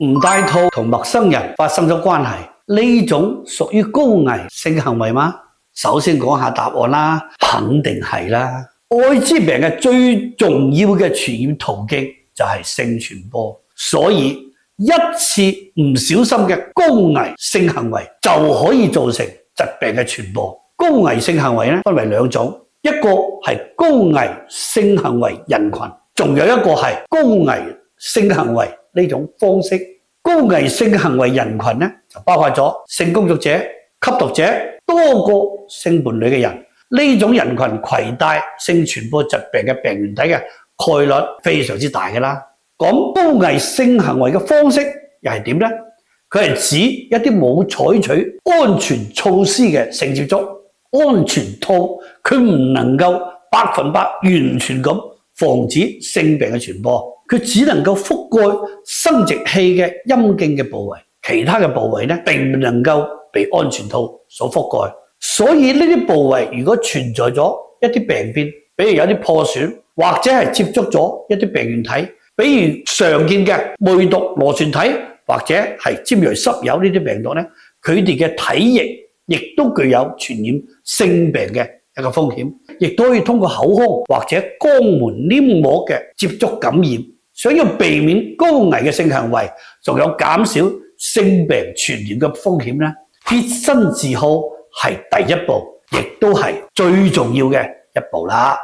唔戴套同陌生人發生咗關係，呢種屬於高危性行為嗎？首先講下答案啦，肯定係啦。艾滋病嘅最重要嘅傳染途徑就係性傳播，所以一次唔小心嘅高危性行為就可以造成疾病嘅傳播。高危性行為分為兩種，一個係高危性行為人群，仲有一個係高危性行為呢種方式。高危性行為人群就包括咗性工作者、吸毒者、多個性伴侶嘅人。呢種人群攜帶性傳播疾病嘅病原體嘅概率非常之大㗎啦。講高危性行為嘅方式又係點呢？佢係指一啲冇採取安全措施嘅性接觸，安全套佢唔能夠100%完全咁防止性病嘅傳播，佢只能夠覆蓋生殖器嘅陰莖嘅部位，其他嘅部位並唔能夠被安全套所覆蓋。所以呢啲部位如果存在咗一啲病變，比如有啲破損，或者係接觸咗一啲病原體，比如常見嘅梅毒螺旋體，或者係尖銳濕疣呢啲病毒，佢哋嘅體液亦都具有傳染性病嘅一個風險，亦都可以通過口腔或者肛門黏膜嘅接觸感染。想要避免高危嘅性行為，仲有減少性病傳染嘅風險，潔身自好係第一步，亦都係最重要嘅一步啦。